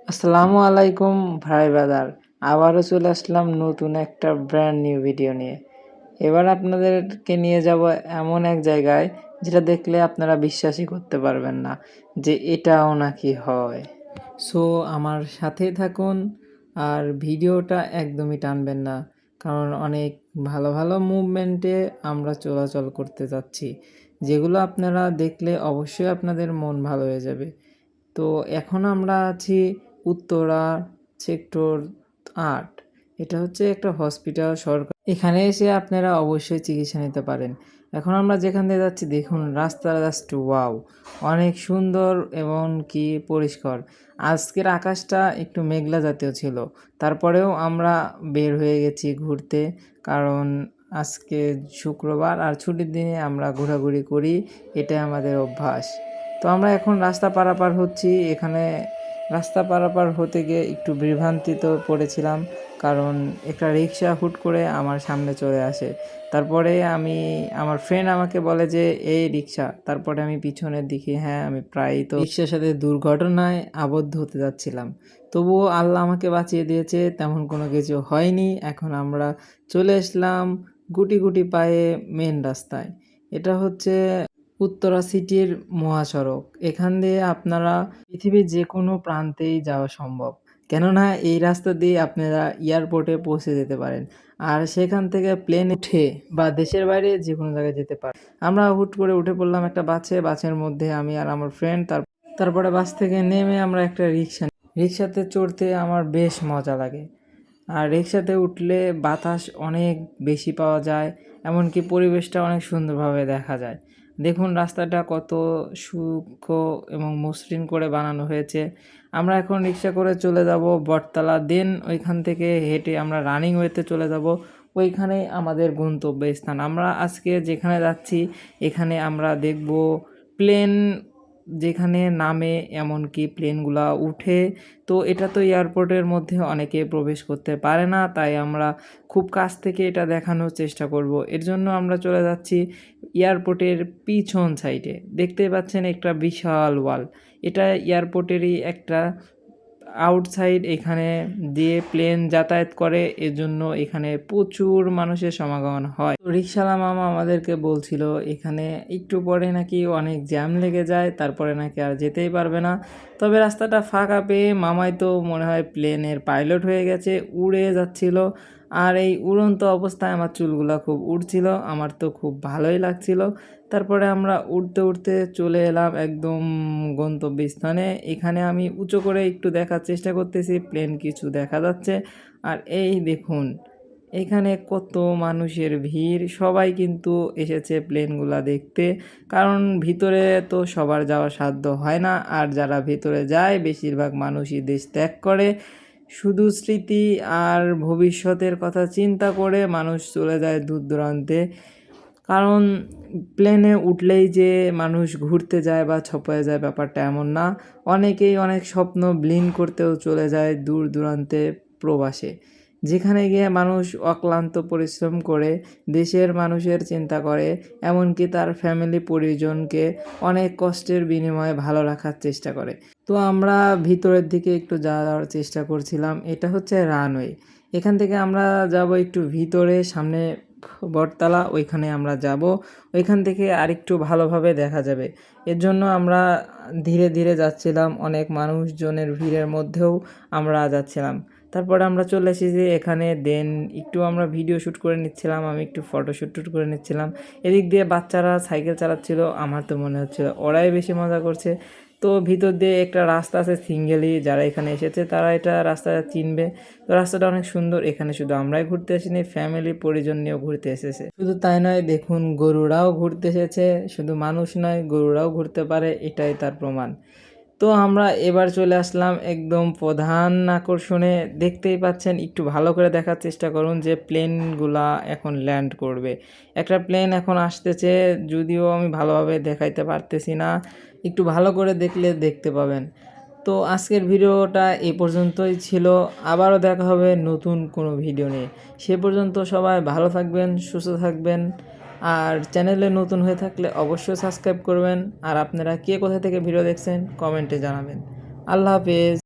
আসসালামু আলাইকুম ভাই ব্রাদার। আবারও চলে আসলাম নতুন একটা ব্র্যান্ড নিউ ভিডিও নিয়ে। এবার আপনাদেরকে নিয়ে যাব এমন এক জায়গায় যেটা দেখলে আপনারা বিশ্বাসই করতে পারবেন না যে এটাও নাকি হয়। সো আমার সাথেই থাকুন আর ভিডিওটা একদমই টানবেন না, কারণ অনেক ভালো ভালো মুভমেন্টে আমরা চলাচল করতে যাচ্ছি, যেগুলো আপনারা দেখলে অবশ্যই আপনাদের মন ভালো হয়ে যাবে। তো এখন আমরা আছি উত্তরা সেক্টর ৮। এটা হচ্ছে একটা হসপিটাল সরকার। এখানে এসে আপনারা অবশ্যই চিকিৎসা নিতে পারেন। এখন আমরা যেখান দিয়ে যাচ্ছি দেখুন রাস্তাটা জাস্ট ওয়াও, অনেক সুন্দর এবং কি পরিষ্কার। আজকের আকাশটা একটু মেঘলা জাতীয় ছিল, তারপরেও আমরা বের হয়ে গেছি ঘুরতে, কারণ আজকে শুক্রবার আর ছুটির দিনে আমরা ঘোরাঘুরি করি, এটাই আমাদের অভ্যাস। তো আমরা এখন রাস্তা পারাপার হচ্ছি। এখানে রাস্তা পারাপার হতে গিয়ে একটু বিভ্রান্তিতে পড়েছিলাম, কারণ একটা রিক্সা হুট করে আমার সামনে চলে আসে। তারপরে আমার ফ্রেন্ড আমাকে বলে যে এই রিক্সা, তারপরে আমি পিছনের দিকে, হ্যাঁ আমি প্রায়ই তো রিক্সার সাথে দুর্ঘটনায় আবদ্ধ হতে যাচ্ছিলাম, তবুও আল্লাহ আমাকে বাঁচিয়ে দিয়েছে, তেমন কোনো কিছু হয়নি। এখন আমরা চলে আসলাম গুটি গুটি পায়ে মেন রাস্তায়। এটা হচ্ছে উত্তরা সিটির মহাসড়ক। এখান দিয়ে আপনারা পৃথিবীর যে কোনো প্রান্তেই যাওয়া সম্ভব, কেননা এই রাস্তা দিয়ে আপনারা এয়ারপোর্টে পৌঁছে যেতে পারেন, আর সেখান থেকে প্লেন উঠে বা দেশের বাইরে যে কোনো জায়গায় যেতে পারেন। আমরা হুট করে উঠে পড়লাম একটা বাসের মধ্যে, আমি আর আমার ফ্রেন্ড। তারপরে বাস থেকে নেমে আমরা একটা রিক্সাতে চড়তে আমার বেশ মজা লাগে। আর রিক্সাতে উঠলে বাতাস অনেক বেশি পাওয়া যায়, এমনকি পরিবেশটা অনেক সুন্দরভাবে দেখা যায়। দেখুন রাস্তাটা কত সূক্ষ্ম এবং মসৃণ করে বানানো হয়েছে। আমরা এখন রিক্সা করে চলে যাব বটতলা, দেন ওইখান থেকে হেঁটে আমরা রানিং ওয়েতে চলে যাব, ওইখানেই আমাদের গন্তব্যস্থান। আমরা আজকে যেখানে যাচ্ছি এখানে আমরা দেখব প্লেন যেখানে নামে, এমনকি প্লেনগুলা উঠে। তো এটা তো এয়ারপোর্টের মধ্যে অনেকে প্রবেশ করতে পারে না, তাই আমরা খুব কাছ থেকে এটা দেখানোর চেষ্টা করব। এর জন্য আমরা চলে যাচ্ছি এয়ারপোর্টের পিছন সাইডে। দেখতেই পাচ্ছেন একটা বিশাল ওয়াল, এটা এয়ারপোর্টেরই একটা আউটসাইড। এখানে দিয়ে প্লেন যাতায়াত করে, এজন্য এখানে প্রচুর মানুষের সমাগম হয়। তো রিক্সাওয়ালা মামা আমাদেরকে বলছিল এখানে একটু পরে নাকি অনেক জ্যাম লেগে যায়, তারপরে নাকি আর যেতেই পারবে না। তবে রাস্তাটা ফাঁকা পেয়ে মামাই তো মনে হয় প্লেনের পাইলট হয়ে গেছে, উড়ে যাচ্ছিল। আর এই উড়ন্ত অবস্থায় আমার চুলগুলো খুব উড়ছিল, আমার তো খুব ভালোই লাগছিল। তারপরে আমরা উড়তে উড়তে চলে এলাম একদম গন্তব্যস্থানে। এখানে আমি উঁচু করে একটু দেখার চেষ্টা করতেছি, প্লেন কিছু দেখা যাচ্ছে। আর এই দেখুন এখানে কত মানুষের ভিড়, সবাই কিন্তু এসেছে প্লেনগুলা দেখতে, কারণ ভিতরে তো সবার যাওয়া সাধ্য হয় না। আর যারা ভিতরে যায় বেশিরভাগ মানুষই দেশ ত্যাগ করে, শুধু স্মৃতি আর ভবিষ্যতের কথা চিন্তা করে মানুষ চলে যায় দূর দূরান্তে। কারণ প্লেনে উঠলেই যে মানুষ ঘুরতে যায় বা ছপায় যায় ব্যাপারটা এমন না, অনেকেই অনেক স্বপ্ন ব্লিন করতেও চলে যায় দূর দূরান্তে প্রবাসে, যেখানে গিয়ে মানুষ অক্লান্ত পরিশ্রম করে দেশের মানুষের চিন্তা করে, এমনকি তার ফ্যামিলি পরিজনকে অনেক কষ্টের বিনিময়ে ভালো রাখার চেষ্টা করে। তো আমরা ভিতরের দিকে একটু যাওয়ার চেষ্টা করছিলাম। এটা হচ্ছে রানওয়ে। এখান থেকে আমরা যাব একটু ভিতরে, সামনে বটতলা, ওইখানে আমরা যাব। ওইখান থেকে আরেকটু ভালোভাবে দেখা যাবে, এর জন্য আমরা ধীরে ধীরে যাচ্ছিলাম, অনেক মানুষজনের ভিড়ের মধ্যেও আমরা যাচ্ছিলাম। তারপরে আমরা চলে এসেছি এখানে, দেন একটু আমরা ভিডিও শ্যুট করে নিচ্ছিলাম, আমি একটু ফটো শ্যুট করে নিচ্ছিলাম। এদিক দিয়ে বাচ্চারা সাইকেল চালাচ্ছিল, আমার তো মনে হচ্ছিল ওরাই বেশি মজা করছে। তো ভিতর দিয়ে একটা রাস্তা আছে সিঙ্গেলি, যারা এখানে এসেছে তারা এটা রাস্তাটা চিনবে। তো রাস্তাটা অনেক সুন্দর, এখানে শুধু আমরাই ঘুরতে আসিনি, ফ্যামিলি পরিজন নিয়েও ঘুরতে এসেছে। শুধু তাই নয়, দেখুন গরুরাও ঘুরতে এসেছে, শুধু মানুষ নয় গরুরাও ঘুরতে পারে, এটাই তার প্রমাণ। তো আমরা এবার চলে আসলাম একদম প্রধান আকর্ষণে। দেখতেই পাচ্ছেন, একটু ভালো করে দেখার চেষ্টা করুন যে প্লেনগুলা এখন ল্যান্ড করবে। একটা প্লেন এখন আসতেছে, যদিও আমি ভালোভাবে দেখাইতে পারতেছি না, একটু ভালো করে দেখলে দেখতে পাবেন। তো আজকের ভিডিওটা এই পর্যন্তই ছিল, আবারও দেখা হবে নতুন কোনো ভিডিও নিয়ে। সে পর্যন্ত সবাই ভালো থাকবেন, সুস্থ থাকবেন। আর চ্যানেলে নতুন হয়ে থাকলে অবশ্যই সাবস্ক্রাইব করবেন। আর আপনারা কে কোথা থেকে ভিডিও দেখছেন কমেন্টে জানাবেন। আল্লাহ হাফেজ।